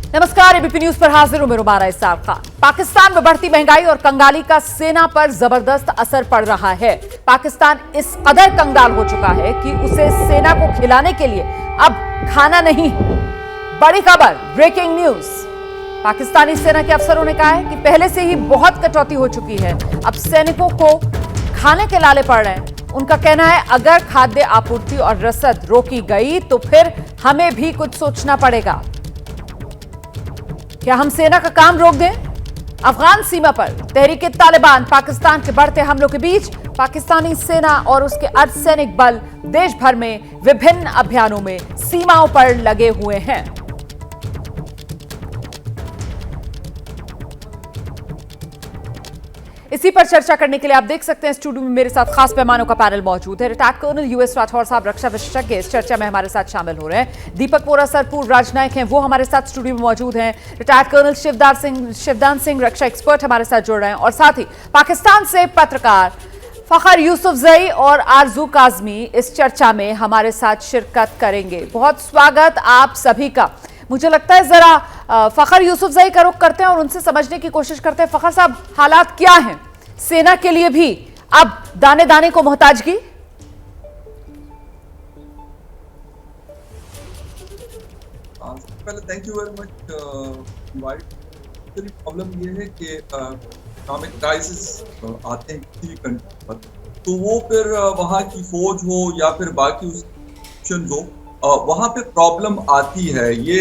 नमस्कार, ABP news पर हाजिर हूं मैं रुमाना इसाक खान। पाकिस्तान में बढ़ती महंगाई और कंगाली का सेना पर जबरदस्त असर पड़ रहा है। पाकिस्तान इस कदर कंगाल हो चुका है कि उसे सेना को खिलाने के लिए अब खाना नहीं है। बड़ी खबर, ब्रेकिंग न्यूज। पाकिस्तानी सेना के अफसरों ने कहा है कि पहले से ही बहुत कटौती हो चुकी है, अब सैनिकों को खाने के लाले पड़ रहे हैं। उनका कहना है अगर खाद्य आपूर्ति और रसद रोकी गई तो फिर हमें भी कुछ सोचना पड़ेगा। क्या हम सेना का काम रोक दें? अफगान सीमा पर तहरीके तालिबान पाकिस्तान के बढ़ते हमलों के बीच पाकिस्तानी सेना और उसके अर्धसैनिक बल देश भर में विभिन्न अभियानों में सीमाओं पर लगे हुए हैं। इसी पर चर्चा करने के लिए आप देख सकते हैं स्टूडियो में मेरे साथ खास मेहमानों का पैनल मौजूद है। रिटायर्ड कर्नल यूएस राठौर साहब, रक्षा विशेषज्ञ, इस चर्चा में हमारे साथ शामिल हो रहे हैं। दीपक वोरा सर, पूर्व राजनायक हैं, वो हमारे साथ स्टूडियो में मौजूद हैं। रिटायर्ड कर्नल शिवदान सिंह, रक्षा एक्सपर्ट, हमारे साथ जुड़ रहे हैं। और साथ ही पाकिस्तान से पत्रकार फखर यूसुफजई और आरजू काजमी इस चर्चा में हमारे साथ शिरकत करेंगे। बहुत स्वागत आप सभी का। मुझे लगता है जरा फखर यूसुफजई का रुख करते हैं और उनसे समझने की कोशिश करते हैं। फखर साहब, हालात क्या हैं? सेना के लिए भी अब दाने दाने को मोहताजगी? पहले thank you very much. Problem ये है कि इकोनॉमिक क्राइसिस आते हैं किसी भी कंट्री पर, तो वो फिर वहाँ की फौज हो या फिर बाकी ऑप्शन हो, वहाँ पे प्रॉब्लम आती है। ये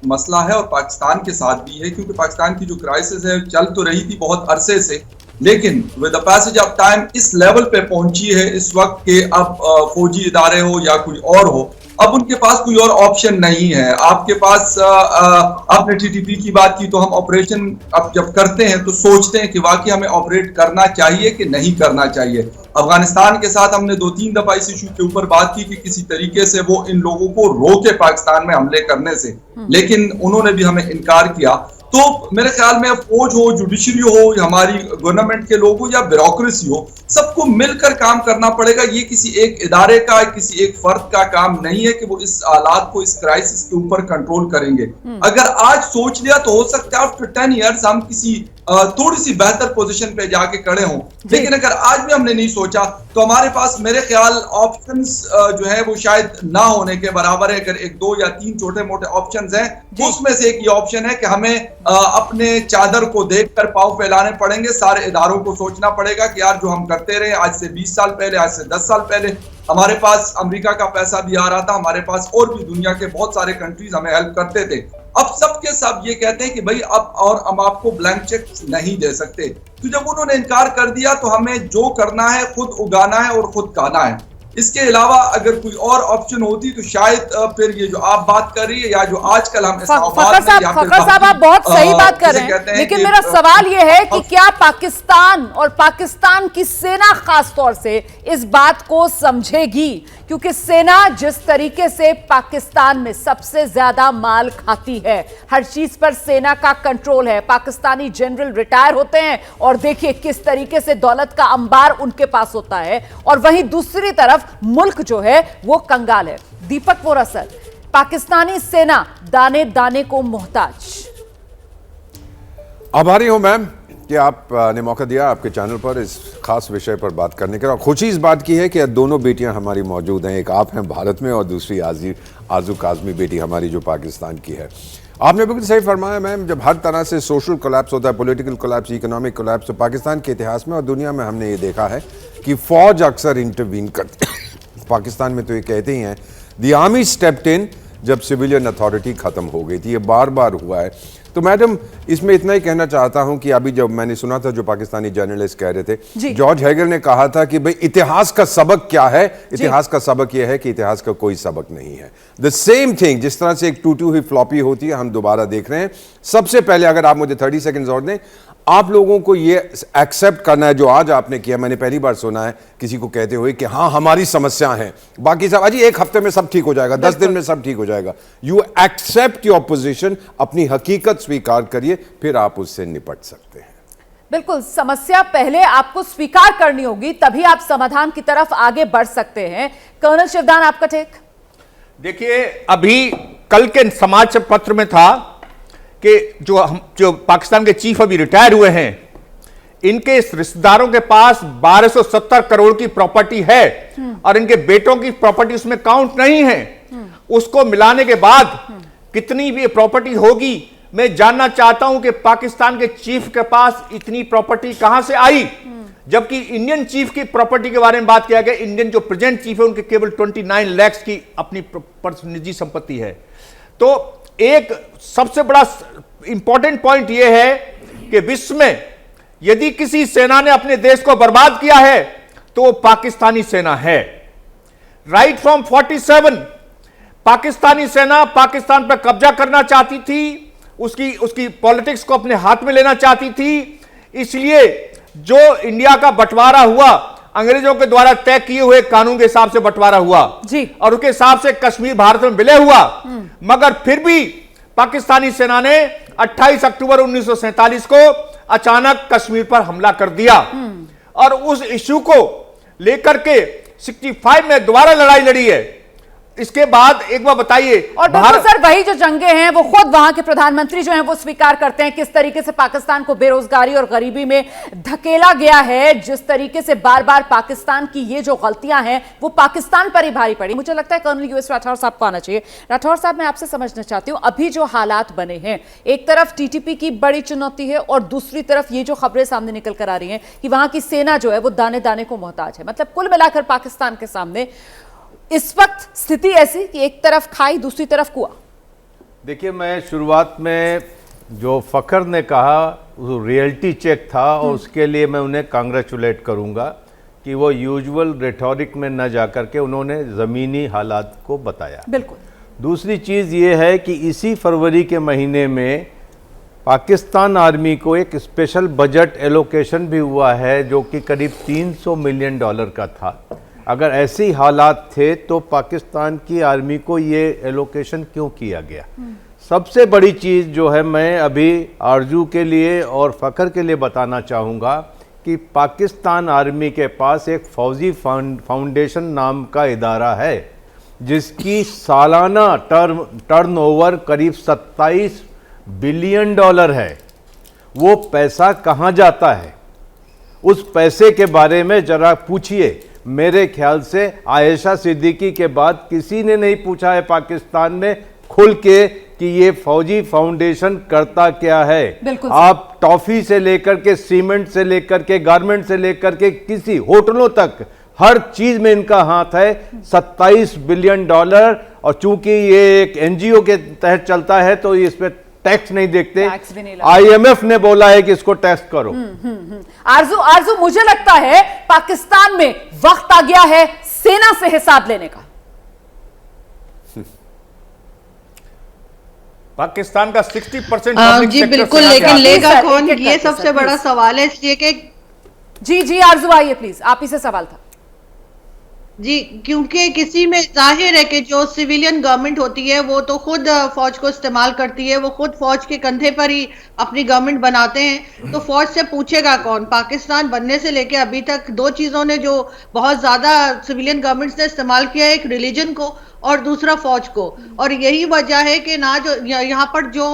मसला है और पाकिस्तान के साथ भी है, क्योंकि पाकिस्तान की जो क्राइसिस है चल तो रही थी बहुत अरसे से, लेकिन with the passage of time इस लेवल पे पहुंची है इस वक्त के अब फौजी इदारे हो या कोई और हो, अब उनके पास कोई और ऑप्शन नहीं है। आपके पास आपने टीटीपी की बात की, तो हम ऑपरेशन अब जब करते हैं तो सोचते हैं कि वाकई हमें ऑपरेट करना चाहिए कि नहीं करना चाहिए। अफगानिस्तान के साथ हमने 2-3 दफा इस इशू के ऊपर बात की कि किसी तरीके से वो इन लोगों को रोके पाकिस्तान में हमले करने से, लेकिन उन्होंने भी हमें इनकार किया। तो मेरे ख्याल में फौज हो, जुडिशरी हो, हमारी गवर्नमेंट के लोग हो या ब्यूरोक्रेसी हो, सबको मिलकर काम करना पड़ेगा। ये किसी एक इदारे का, किसी एक फर्द का काम नहीं है कि वो इस हालात को, इस क्राइसिस के ऊपर कंट्रोल करेंगे। अगर आज सोच लिया तो हो सकता है आफ्टर 10 इयर्स हम किसी थोड़ी सी बेहतर पोजीशन पे जाके खड़े हों, लेकिन अगर आज भी हमने नहीं सोचा तो हमारे पास मेरे ख्याल ऑप्शंस जो है वो शायद ना होने के बराबर है। अगर 1, 2 या 3 छोटे मोटे ऑप्शंस हैं तो उसमें से एक ये ऑप्शन है कि हमें अपने चादर को देखकर पांव फैलाने पड़ेंगे। सारे इदारों को सोचना पड़ेगा कि यार जो हम करते रहे आज से 20 साल पहले, आज से 10 साल पहले, हमारे पास अमेरिका का पैसा भी आ रहा था, हमारे पास और भी दुनिया के बहुत सारे कंट्रीज हमें हेल्प करते थे। अब सबके सब ये कहते हैं कि भाई अब और हम आपको ब्लैंक चेक नहीं दे सकते। तो जब उन्होंने इनकार कर दिया तो हमें जो करना है खुद उगाना है और खुद खाना है। इसके अलावा अगर कोई और ऑप्शन होती तो शायद फिर ये जो आप बात कर रही है या जो आजकल हम फखर साहब आप बहुत सही बात कर रहे हैं, लेकिन मेरा सवाल ये है कि क्या पाकिस्तान और पाकिस्तान की सेना खास तौर से इस बात को समझेगी? क्योंकि सेना जिस तरीके से पाकिस्तान में सबसे ज्यादा माल खाती है, हर चीज पर सेना का कंट्रोल है। पाकिस्तानी जनरल रिटायर होते हैं और देखिए किस तरीके से दौलत का अंबार उनके पास होता है, और वहीं दूसरी तरफ मुल्क जो है वो कंगाल है। दीपक वोरा सर, पाकिस्तानी सेना दाने दाने को मोहताज। आभारी हूं मैम कि आपने मौका दिया आपके चैनल पर इस खास विषय पर बात करने का। खुशी इस बात की है कि दोनों बेटियां हमारी मौजूद हैं, एक आप हैं भारत में और दूसरी आरजू काजमी बेटी हमारी जो पाकिस्तान की है। आपने बिल्कुल सही फरमाया मैम, जब हर तरह से सोशल कोलैप्स होता है, पॉलिटिकल कोलैप्स, इकोनॉमिक कोलैप्स, तो पाकिस्तान के इतिहास में और दुनिया में हमने ये देखा है कि फौज अक्सर इंटरवीन करती है। पाकिस्तान में तो ये कहते ही हैं द आर्मी स्टेप्ड इन जब सिविलियन अथॉरिटी खत्म हो गई थी। ये बार बार हुआ है। तो मैडम इसमें इतना ही कहना चाहता हूं कि अभी जब मैंने सुना था जो पाकिस्तानी जर्नलिस्ट कह रहे थे, जॉर्ज हेगल ने कहा था कि भाई इतिहास का सबक क्या है? इतिहास का सबक यह है कि इतिहास का कोई सबक नहीं है। द सेम थिंग, जिस तरह से एक टूटी हुई फ्लॉपी होती है, हम दोबारा देख रहे हैं। सबसे पहले अगर आप मुझे 30 सेकेंड्स और दें, आप लोगों को ये एक्सेप्ट करना है जो आज आपने किया। मैंने पहली बार सुना है किसी को कहते हुए कि हाँ हमारी समस्या है, बाकी सब अजी 1 हफ्ते में सब ठीक हो जाएगा, 10 दिन में सब ठीक हो जाएगा। यू एक्सेप्ट योर पोजीशन, अपनी हकीकत स्वीकार करिए, फिर आप उससे निपट सकते हैं। बिल्कुल, समस्या पहले आपको स्वीकार करनी होगी, तभी आप समाधान की तरफ आगे बढ़ सकते हैं। कर्नल शिवदान, आपका टेक? देखिए, अभी कल के समाचार पत्र में था कि जो पाकिस्तान के चीफ अभी रिटायर हुए हैं, इनके रिश्तेदारों के पास 1270 करोड़ की प्रॉपर्टी है और इनके बेटों की प्रॉपर्टी उसमें काउंट नहीं है। उसको मिलाने के बाद कितनी भी प्रॉपर्टी होगी, मैं जानना चाहता हूं कि पाकिस्तान के चीफ के पास इतनी प्रॉपर्टी कहां से आई, जबकि इंडियन चीफ की प्रॉपर्टी के बारे में बात किया गया। इंडियन जो प्रेजेंट चीफ है उनके केवल 29 लाख की अपनी निजी संपत्ति है। तो एक सबसे बड़ा इंपॉर्टेंट पॉइंट यह है कि विश्व में यदि किसी सेना ने अपने देश को बर्बाद किया है तो वो पाकिस्तानी सेना है। राइट फ्रॉम 47 पाकिस्तानी सेना पाकिस्तान पर कब्जा करना चाहती थी, उसकी पॉलिटिक्स को अपने हाथ में लेना चाहती थी। इसलिए जो इंडिया का बंटवारा हुआ, अंग्रेजों के द्वारा तय किए हुए कानून के हिसाब से बंटवारा हुआ जी, और उसके हिसाब से कश्मीर भारत में विलय हुआ। मगर फिर भी पाकिस्तानी सेना ने 28 अक्टूबर 1947 को अचानक कश्मीर पर हमला कर दिया और उस इश्यू को लेकर के 65 में दोबारा लड़ाई लड़ी है। इसके बाद एक बार बताइए, और बिल्कुल सर वही जो जंगे हैं वो खुद वहां के प्रधानमंत्री जो हैं वो स्वीकार करते हैं किस तरीके से पाकिस्तान को बेरोजगारी और गरीबी में धकेला गया है, जिस तरीके से बार बार पाकिस्तान की ये जो गलतियां हैं वो पाकिस्तान पर ही भारी पड़ी। मुझे लगता है कर्नल यूएस राठौर साहब को आना चाहिए। राठौर साहब, मैं आपसे समझना चाहती हूं अभी जो हालात बने हैं, एक तरफ टीटीपी की बड़ी चुनौती है और दूसरी तरफ ये जो खबरें सामने निकल कर आ रही हैं कि वहां की सेना जो है वो दाने दाने को मोहताज है। मतलब कुल मिलाकर पाकिस्तान के सामने इस वक्त स्थिति ऐसी कि एक तरफ खाई दूसरी तरफ कुआं। देखिए, मैं शुरुआत में जो फखर ने कहा वो रियलिटी चेक था और उसके लिए मैं उन्हें कांग्रेचुलेट करूंगा कि वो यूजुअल रेटोरिक में न जाकर के उन्होंने ज़मीनी हालात को बताया। बिल्कुल। दूसरी चीज़ ये है कि इसी फरवरी के महीने में पाकिस्तान आर्मी को एक स्पेशल बजट एलोकेशन भी हुआ है जो कि करीब $300 मिलियन का था। अगर ऐसे ही हालात थे तो पाकिस्तान की आर्मी को ये एलोकेशन क्यों किया गया? सबसे बड़ी चीज़ जो है, मैं अभी आरजू के लिए और फ़खर के लिए बताना चाहूँगा कि पाकिस्तान आर्मी के पास एक फौजी फाउंडेशन नाम का इदारा है जिसकी सालाना टर्नओवर करीब $27 बिलियन है। वो पैसा कहाँ जाता है? उस पैसे के बारे में ज़रा पूछिए। मेरे ख्याल से आयशा सिद्दीकी के बाद किसी ने नहीं पूछा है पाकिस्तान में खुल के कि ये फौजी फाउंडेशन करता क्या है। आप टॉफी से लेकर के सीमेंट से लेकर के गारमेंट से लेकर के किसी होटलों तक हर चीज में इनका हाथ है। $27 बिलियन और चूंकि ये एक एनजीओ के तहत चलता है तो इस पे टैक्स नहीं देखते। आईएमएफ ने बोला है कि इसको टैक्स करो। आरजू, मुझे लगता है पाकिस्तान में वक्त आ गया है सेना से हिसाब लेने का। पाकिस्तान का 60% जी बिल्कुल, लेकिन लेगा कौन, ये सबसे बड़ा सवाल है। इसलिए कि जी आरजू आइए प्लीज, आप ही से सवाल था। जी, क्योंकि किसी में जाहिर है कि जो सिविलियन गवर्नमेंट होती है वो तो खुद फौज को इस्तेमाल करती है, वो खुद फौज के कंधे पर ही अपनी गवर्नमेंट बनाते हैं। तो फौज से पूछेगा कौन? पाकिस्तान बनने से लेके अभी तक दो चीजों ने जो बहुत ज्यादा सिविलियन गवर्नमेंट्स ने इस्तेमाल किया है, एक रिलीजन को और दूसरा फौज को। और यही वजह है कि ना जो यहाँ पर जो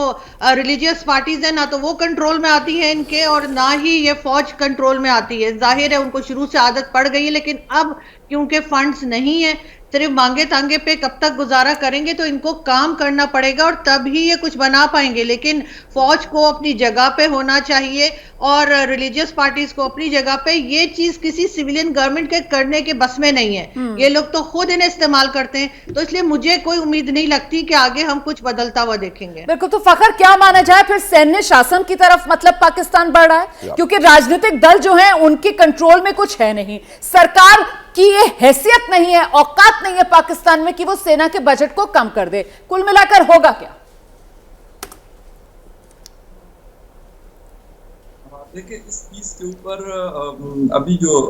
रिलीजियस पार्टीज है ना तो वो कंट्रोल में आती है इनके, और ना ही ये फौज कंट्रोल में आती है। जाहिर है उनको शुरू से आदत पड़ गई है, लेकिन अब क्योंकि फंड्स नहीं है, सिर्फ मांगे तांगे पे कब तक गुजारा करेंगे, तो इनको काम करना पड़ेगा और तब ही ये कुछ बना पाएंगे। लेकिन फौज को अपनी जगह पे होना चाहिए और रिलीजियस पार्टीज को अपनी जगह पे। ये चीज किसी सिविलियन गवर्नमेंट के करने के बस में नहीं है। ये लोग तो खुद इन्हें इस्तेमाल करते हैं। तो इसलिए मुझे कोई उम्मीद नहीं लगती कि आगे हम कुछ बदलता हुआ देखेंगे। बिल्कुल। तो फखर, क्या माना जाए फिर सैन्य शासन की तरफ मतलब पाकिस्तान बढ़ रहा है? क्योंकि राजनीतिक दल जो है उनके कंट्रोल में कुछ है नहीं, सरकार की ये हैसियत नहीं है, औकात नहीं है पाकिस्तान में कि वो सेना के बजट को कम कर दे। कुल मिलाकर होगा क्या? देखिए, इस चीज के ऊपर अभी जो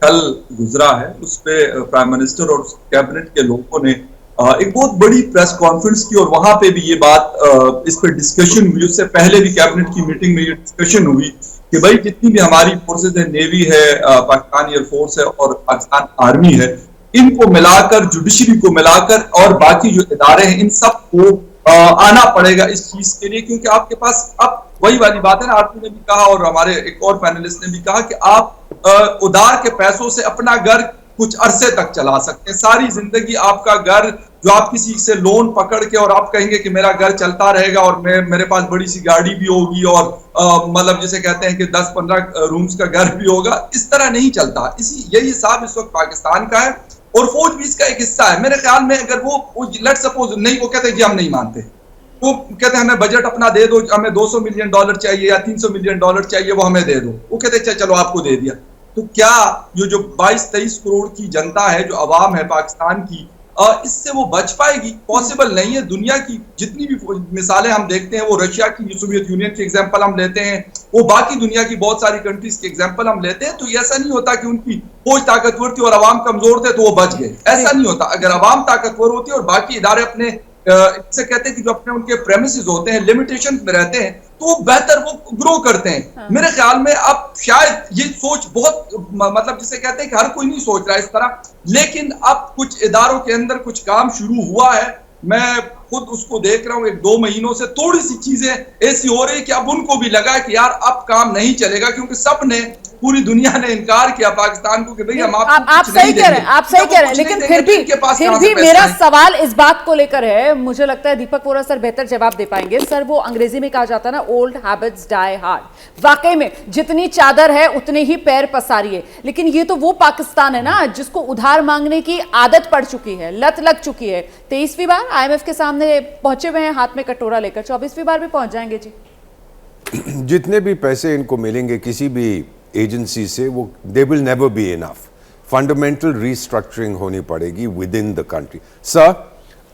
कल गुजरा है उस पे प्राइम मिनिस्टर और कैबिनेट के लोगों ने एक बहुत बड़ी प्रेस कॉन्फ्रेंस की और वहां पे भी ये बात इस पे डिस्कशन हुई। उससे पहले भी कैबिनेट की मीटिंग में ये डिस्कशन हुई कि भाई जितनी भी हमारी फोर्सेज है, नेवी है, पाकिस्तान एयरफोर्स है और पाकिस्तान आर्मी है, इनको मिलाकर, जुडिशरी को मिलाकर और बाकी जो इदारे हैं इन सब को आना पड़ेगा इस चीज के लिए, क्योंकि आपके पास अब वही वाली बात है ना, आरती ने भी कहा और हमारे एक और पैनलिस्ट ने भी कहा कि आप उधार के पैसों से अपना घर कुछ अरसे तक चला सकते हैं। सारी जिंदगी आपका घर जो आप किसी से लोन पकड़ के और आप कहेंगे कि मेरा घर चलता रहेगा और मेरे पास बड़ी सी गाड़ी भी होगी और मतलब जिसे कहते हैं कि 10-15 रूम्स का घर भी होगा, इस तरह नहीं चलता। यही हिसाब इस वक्त पाकिस्तान का है और फौज भी इसका एक हिस्सा है। मेरे ख्याल में अगर वो लेट सपोज नहीं, वो कहते हैं जी हम नहीं मानते, वो कहते हैं हमें बजट अपना दे दो, हमें $200 मिलियन चाहिए या $300 मिलियन चाहिए, वो हमें दे दो, वो कहते हैं चलो आपको दे दिया। तो क्या जो 22-23 करोड़ की जनता है, जो अवाम है पाकिस्तान की, इससे वो बच पाएगी? पॉसिबल नहीं है। दुनिया की जितनी भी मिसालें हम देखते हैं, वो रशिया की, सोवियत यूनियन की एग्जांपल हम लेते हैं, वो बाकी दुनिया की बहुत सारी कंट्रीज के एग्जांपल हम लेते हैं, तो ऐसा नहीं होता कि उनकी फौज ताकतवर थी और अवाम कमजोर थे तो वो बच गए, ऐसा नहीं होता। अगर अवाम ताकतवर होती है और बाकी इदारे अपने इसे कहते हैं कि जो अपने उनके प्रेमिसेस होते हैं, लिमिटेशन में रहते हैं, तो वो बेहतर वो ग्रो करते हैं। हाँ। मेरे ख्याल में अब शायद ये सोच बहुत मतलब जिसे कहते हैं कि हर कोई नहीं सोच रहा है इस तरह, लेकिन अब कुछ इदारों के अंदर कुछ काम शुरू हुआ है। मैं खुद उसको देख रहा हूँ, 1-2 महीनों से थोड़ी सी चीजें ऐसी हो रही कि अब उनको भी लगा कि यार अब काम नहीं चलेगा, क्योंकि सबने, पूरी दुनिया ने इनकार किया पाकिस्तान को कि भाई हम आप सही कह रहे हैं, आप सही कह रहे हैं, लेकिन फिर भी मेरा सवाल इस बात को लेकर है, मुझे लगता है दीपक वोरा सर बेहतर जवाब दे पाएंगे। सर, वो अंग्रेजी में कहा जाता है ना, ओल्ड हैबिट्स डाई हार्ड। वाकई में जितनी चादर है उतने ही पैर पसारिए, लेकिन ये तो वो पाकिस्तान है ना जिसको उधार मांगने की आदत पड़ चुकी है, लत लग चुकी है। 23वीं बार IMF के सामने पहुंचे हुए हैं हाथ में कटोरा लेकर, 24वीं बार भी पहुंच जाएंगे जी। जितने भी पैसे इनको मिलेंगे किसी भी एजेंसी से, वो they will never be enough. Fundamental restructuring होनी पड़ेगी with in the country. Sir,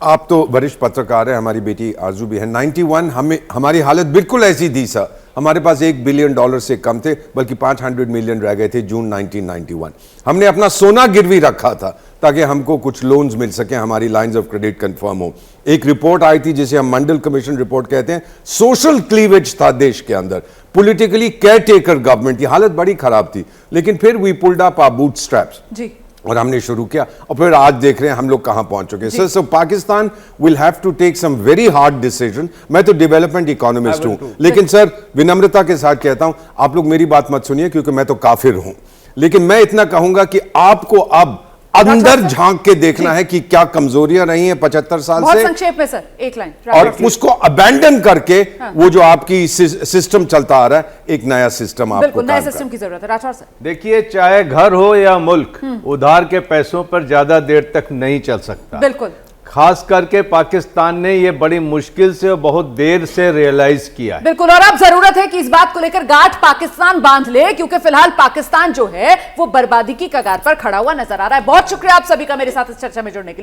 आप तो वरिष्ठ पत्रकार हैं, हमारी बेटी आरजू भी है। 91 हमारी हालत बिल्कुल ऐसी थी सर, हमारे पास $1 बिलियन से कम थे, बल्कि 500 मिलियन रह गए थे जून 1991। हमने अपना सोना गिरवी रखा था ताकि हमको कुछ लोन्स मिल सके, हमारी लाइंस ऑफ क्रेडिट कंफर्म हो। एक रिपोर्ट आई थी जिसे हम मंडल कमीशन रिपोर्ट कहते हैं, सोशल क्लीवेज था देश के अंदर, पॉलिटिकली केयरटेकर गवर्नमेंट की हालत बड़ी खराब थी, लेकिन फिर we pulled up our bootstraps जी और हमने शुरू किया, और फिर आज देख रहे हैं हम लोग कहां पहुंच चुके हैं। So Pakistan will have to take some very hard decision. मैं तो डेवलपमेंट इकोनॉमिस्ट हूं, लेकिन सर विनम्रता के साथ कहता हूं, आप लोग मेरी बात मत सुनिए क्योंकि मैं तो काफिर हूं, लेकिन मैं इतना कहूंगा कि आपको अब अंदर झांक के देखना है कि क्या कमजोरियां रही हैं 75 साल बहुत से, संक्षेप में सर, एक लाइन, और उसको अबैंडन करके वो जो आपकी सिस्टम चलता आ रहा है, एक नया सिस्टम आपको बिल्कुल नया सिस्टम की जरूरत है। राठौर सर, देखिए, चाहे घर हो या मुल्क, उधार के पैसों पर ज्यादा देर तक नहीं चल सकता। बिल्कुल, खास करके पाकिस्तान ने ये बड़ी मुश्किल से और बहुत देर से रियलाइज किया है। बिल्कुल, और अब जरूरत है कि इस बात को लेकर गांठ पाकिस्तान बांध ले, क्योंकि फिलहाल पाकिस्तान जो है वो बर्बादी की कगार पर खड़ा हुआ नजर आ रहा है। बहुत शुक्रिया आप सभी का मेरे साथ इस चर्चा में जुड़ने के लिए।